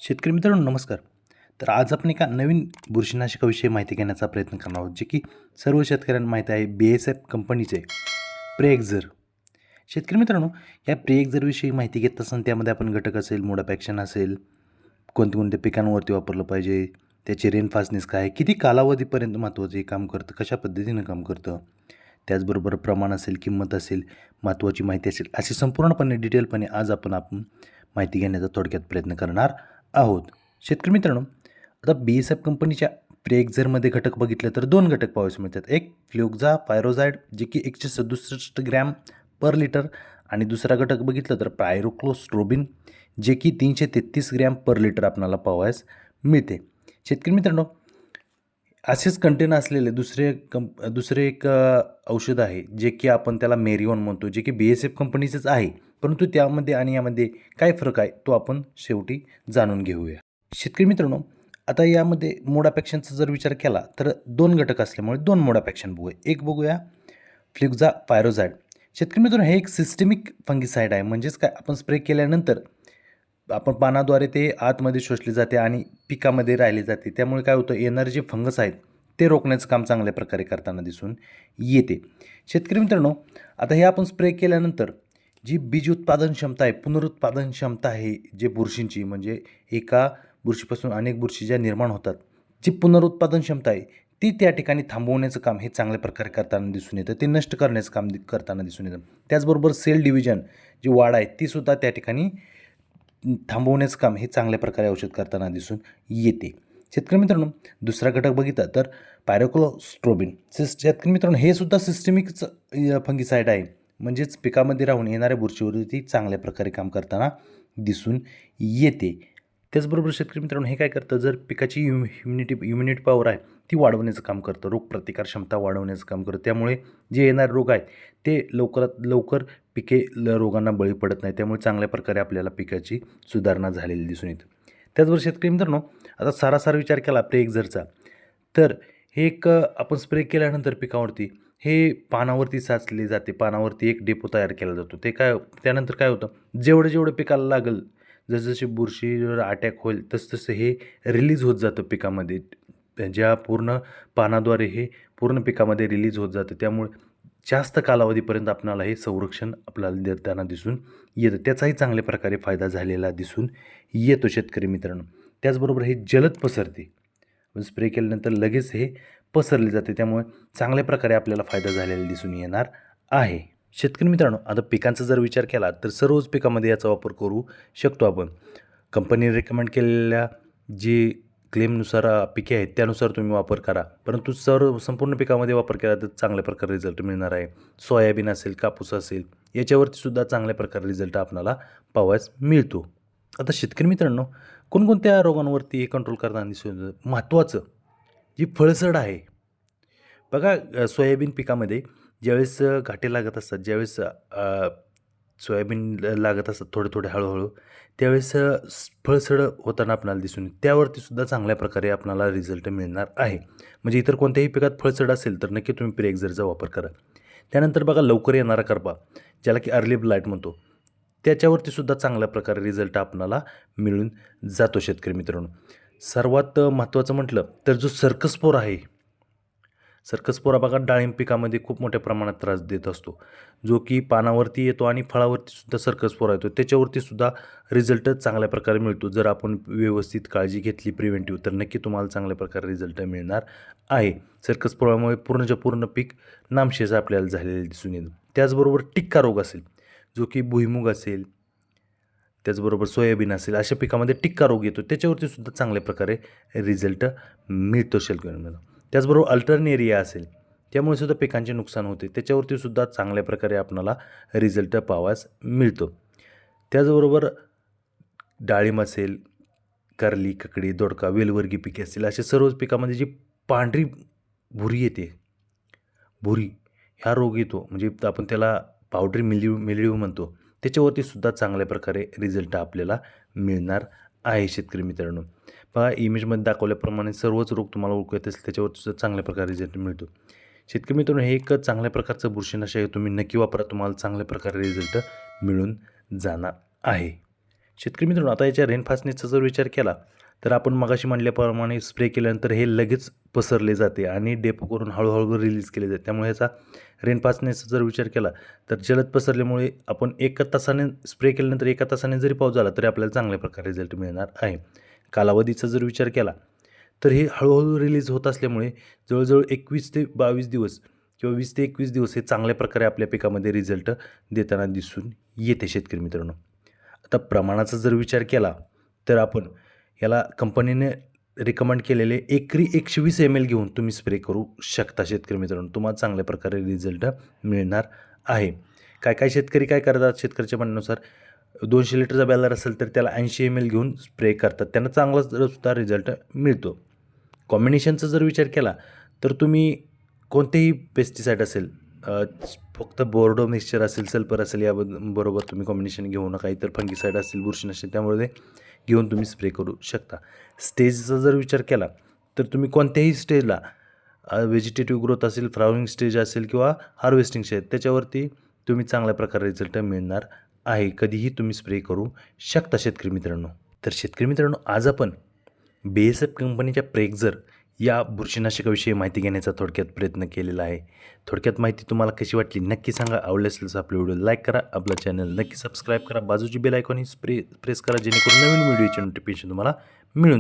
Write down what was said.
शेतकरी मित्रांनो नमस्कार. तर आज आपण एका नवीन बुरशीनाशकाविषयी माहिती घेण्याचा प्रयत्न करणार आहोत, जे की सर्व शेतकऱ्यांना माहीत आहे. BASF कंपनीचे प्रेएक्झर. शेतकरी मित्रांनो, या प्रेएक्झरविषयी माहिती घेत असताना त्यामध्ये आपण घटक असेल, मोड ऑफ ॲक्शन असेल, कोणत्या पिकांवरती वापरलं पाहिजे, त्याची रेनफास्टनेस काय आहे, किती कालावधीपर्यंत महत्त्वाचं हे काम करतं, कशा पद्धतीनं काम करतं, त्याचबरोबर प्रमाण असेल, किंमत असेल, महत्त्वाची माहिती असेल, अशी संपूर्णपणे डिटेलपणे आज आपण माहिती घेण्याचा थोडक्यात प्रयत्न करणार आहोत. शेतकरी मित्रांनो, आता BASF कंपनीच्या प्रेएक्झरमध्ये घटक बघितले तर 2 घटक पाहावयास मिळतात. एक फ्लुक्झा पायरोझाइड जे की 167 ग्रॅम पर लिटर आणि दुसरा घटक बघितलं तर पायरोक्लोस्ट्रोबिन जे की 333 ग्रॅम पर लिटर आपल्याला पाहावयास मिळते. शेतकरी मित्रांनो, असेच कंटेन असलेले दुसरे एक औषध आहे, जे की आपण त्याला मेरिओन म्हणतो, जे की BASF कंपनीचंच आहे. परंतु त्यामध्ये आणि यामध्ये काय फरक आहे तो आपण शेवटी जाणून घेऊया. शेतकरी मित्रांनो, आता यामध्ये मोड ऑफ ॲक्शनचा जर विचार केला तर 2 घटक असल्यामुळे 2 मोड ऑफ ॲक्शन बघूया. एक बघूया फ्लुक्झा पायरोझाइड. शेतकरी मित्रांनो, हे एक सिस्टमिक फंगिसाइड आहे. म्हणजेच काय, आपण स्प्रे केल्यानंतर आपण पानाद्वारे ते आतमध्ये शोषले जाते आणि पिकामध्ये राहिले जाते. त्यामुळे काय होतं, येणारे जे फंगस आहेत ते रोखण्याचं काम चांगल्या प्रकारे करताना दिसून येते. शेतकरी मित्रांनो, आता हे आपण स्प्रे केल्यानंतर जी बीज उत्पादन क्षमता आहे, पुनरुत्पादन क्षमता आहे जे बुरशींची, म्हणजे एका बुरशीपासून अनेक बुरशी ज्या निर्माण होतात, जी पुनरुत्पादन क्षमता आहे ती त्या ठिकाणी थांबवण्याचं काम हे चांगल्या प्रकारे करताना दिसून येतं. ते नष्ट करण्याचं काम करताना दिसून येतं. त्याचबरोबर सेल डिव्हिजन जी वाढ आहे तीसुद्धा त्या ठिकाणी थांबवण्याचं काम हे चांगल्या प्रकारे औषध करताना दिसून येते. शेतकरी मित्रांनो, दुसरा घटक बघितला तर पायरोक्लोस्ट्रोबिन. शेतकरी मित्रांनो, हे सुद्धा सिस्टमिकच फंगिसाइड आहे. म्हणजेच पिकामध्ये राहून येणाऱ्या बुरशीवरती चांगल्या प्रकारे काम करताना दिसून येते. त्याचबरोबर शेतकरी मित्रांनो, हे काय करतं, जर पिकाची इम्युनिटी पॉवर आहे ती वाढवण्याचं काम करतं, रोगप्रतिकार क्षमता वाढवण्याचं काम करतं. त्यामुळे जे येणारे रोग आहेत ते लवकरात लवकर पिके रोगांना बळी पडत नाही. त्यामुळे चांगल्या प्रकारे आपल्याला पिकाची सुधारणा झालेली दिसून येते. त्याचबरोबर शेतकरी मित्रांनो, आता सारासार विचार केला प्रेएक्झरचा, तर हे एक आपण स्प्रे केल्यानंतर पिकावरती हे पानावरती साचले जाते. पानावरती एक डेपो तयार केला जातो. त्यानंतर काय होतं, जेवढं पिकाला लागेल, जसजशी बुरशीवर अटॅक होईल तसतसं हे रिलीज होत जातं पिकामध्ये. ज्या पूर्ण पानाद्वारे हे पूर्ण पिकामध्ये रिलीज होत जातं. त्यामुळे जास्त कालावधीपर्यंत आपल्याला हे संरक्षण आपल्याला देताना दिसून येतं. त्याचाही चांगल्या प्रकारे फायदा झालेला दिसून येतो शेतकरी मित्रांनो. त्याचबरोबर हे जलद पसरते. स्प्रे केल्यानंतर लगेच हे पसरले जाते. त्यामुळे चांगल्या प्रकारे आपल्याला फायदा झालेला दिसून येणार आहे. शेतकरी मित्रांनो, आता पिकांचा जर विचार केला तर सर्वच पिकामध्ये याचा वापर करू शकतो आपण. कंपनीने रेकमेंड केलेल्या जी क्लेमनुसार पिके आहेत त्यानुसार तुम्ही वापर करा. परंतु संपूर्ण पिकामध्ये वापर केला तर चांगल्या प्रकारे रिझल्ट मिळणार आहे. सोयाबीन असेल, कापूस असेल, याच्यावरती सुद्धा चांगल्या प्रकारे रिझल्ट आपल्याला पाहावयास मिळतो. आता शेतकरी मित्रांनो, कोणकोणत्या रोगांवरती हे कंट्रोल करताना दिसून येतं? महत्त्वाचं जी फळसड आहे बघा, सोयाबीन पिकामध्ये ज्यावेळेस घाटे लागत असतात, ज्यावेळेस सोयाबीन लागत असतात थोडे हळूहळू, त्यावेळेस फळसड होताना आपल्याला दिसून येते. त्यावरती सुद्धा चांगल्या प्रकारे आपल्याला रिझल्ट मिळणार आहे. म्हणजे इतर कोणत्याही पिकात फळसड असेल तर नक्की तुम्ही प्रेएक्झरचा वापर करा. त्यानंतर बघा, लवकर येणारा करपा, ज्याला की अर्ली ब्लाइट म्हणतो, त्याच्यावरती सुद्धा चांगल्या प्रकारे रिझल्ट आपल्याला मिळून जातो शेतकरी मित्रांनो. सर्वात महत्त्वाचं म्हटलं तर जो सर्कस्पोर आहे, सर्कस्पोरा बघा डाळिंब पिकामध्ये खूप मोठ्या प्रमाणात त्रास देत असतो, जो की पानावरती येतो आणि फळावरती सुद्धा सर्कस्पोरा येतो. त्याच्यावरती सुद्धा रिझल्ट चांगल्या प्रकारे मिळतो. जर आपण व्यवस्थित काळजी घेतली प्रिव्हेंटिव्ह तर नक्की तुम्हाला चांगल्या प्रकारे रिझल्ट मिळणार आहे. सर्कस्पोरामुळे पूर्णच्या पूर्ण पीक नामशेष आपल्याला झालेले दिसून येतं. त्याचबरोबर टिक्का रोग असेल, जो की भुईमुग असेल, त्याचबरोबर सोयाबीन असेल, अशा पिकामध्ये टिक्का रोग येतो. त्याच्यावरती सुद्धा चांगल्या प्रकारे रिझल्ट मिळतो शेतकऱ्यांना. त्याचबरोबर अल्टरनेरिया असेल, त्यामुळे सुद्धा पिकांचे नुकसान होते. त्याच्यावरती सुद्धा चांगल्या प्रकारे आपणाला रिझल्ट पाहावयास मिळतो. त्याचबरोबर डाळिंब असेल, कारली, ककडी, दोडका, वेलवर्गीय पिके असतील, अशा सर्वच पिकामध्ये जी पांढरी भुरी येते, भुरी हा रोग येतो, म्हणजे आपण त्याला पावडरी मिल्ड्यू म्हणतो. त्याच्यावरती सुद्धा चांगल्या प्रकारे रिझल्ट आपल्याला मिळणार आहे शेतकरी मित्रांनो. पहा, इमेजमध्ये दाखवल्याप्रमाणे सर्वच रोग तुम्हाला ओळखू येत असेल, त्याच्यावरती सुद्धा चांगल्या प्रकारे रिझल्ट मिळतो. शेतकरी मित्रांनो, हे एक चांगल्या प्रकारचं बुरशीनाशक आहे. तुम्ही नक्की वापरा, तुम्हाला चांगल्या प्रकारे रिझल्ट मिळून जाणार आहे. शेतकरी मित्रांनो, आता याच्या रेनफास्टनेसचा जर विचार केला तर आपण मगाशी म्हणल्याप्रमाणे स्प्रे केल्यानंतर हे लगेच पसरले जाते आणि डेपो करून हळूहळू रिलीज केले जाते. त्यामुळे ह्याचा रेनफास्टनेसचा जर विचार केला तर जलद पसरल्यामुळे आपण एका तासाने स्प्रे केल्यानंतर एका तासाने जरी पाऊस झाला तरी आपल्याला चांगल्या प्रकारे रिझल्ट मिळणार आहे. कालावधीचा जर विचार केला तर हे हळूहळू रिलीज होत असल्यामुळे जवळजवळ 21 ते 22 दिवस किंवा 20 ते 21 दिवस हे चांगल्या प्रकारे आपल्या पिकामध्ये रिझल्ट देताना दिसून येते शेतकरी मित्रांनो. आता प्रमाणाचा जर विचार केला तर आपण याला कंपनीने रिकमेंड केलेले एकरी 120 ml घेऊन तुम्ही स्प्रे करू शकता शेतकरी मित्रांनो. तुम्हाला चांगल्या प्रकारे रिझल्ट मिळणार आहे. काय शेतकरी काय करतात, शेतकऱ्याच्या म्हणण्यानुसार 200 लिटरचा बॅलर असेल तर त्याला 80 ml घेऊन स्प्रे करतात. त्यांना चांगला सुद्धा रिझल्ट मिळतो. कॉम्बिनेशनचा जर विचार केला तर तुम्ही कोणतेही पेस्टिसाईड असेल, फक्त बोर्डो मिक्सचर असेल, सल्फर असेल, या बरोबर तुम्ही कॉम्बिनेशन घेऊ नका. इतर फंगिसाईड असेल, बुरशीनाशक, त्यामुळे घेऊन तुम्ही स्प्रे करू शकता. स्टेजचा जर विचार केला तर तुम्ही कोणत्याही स्टेजला व्हेजिटेटिव्ह ग्रोथ असेल, फ्लावरिंग स्टेज असेल किंवा हार्वेस्टिंग स्टेज, त्याच्यावरती तुम्ही चांगल्या प्रकारे रिझल्ट मिळणार आहे. कधीही तुम्ही स्प्रे करू शकता शेतकरी मित्रांनो. तर शेतकरी मित्रांनो, आज आपण BASF कंपनीच्या प्रेक्झर या बुरशीनाशकाविषयी माहिती घेण्याचा थोडक्यात प्रयत्न केलेला आहे. थोडक्यात माहिती तुम्हाला कशी वाटली नक्की सांगा. आवडले असेल तर आपल्या व्हिडिओ लाईक करा, आपला चॅनल नक्की सबस्क्राईब करा, बाजूची बेल आयकॉन प्रेस करा, जेणेकरून नवीन व्हिडिओचे नोटिफिकेशन तुम्हाला मिळून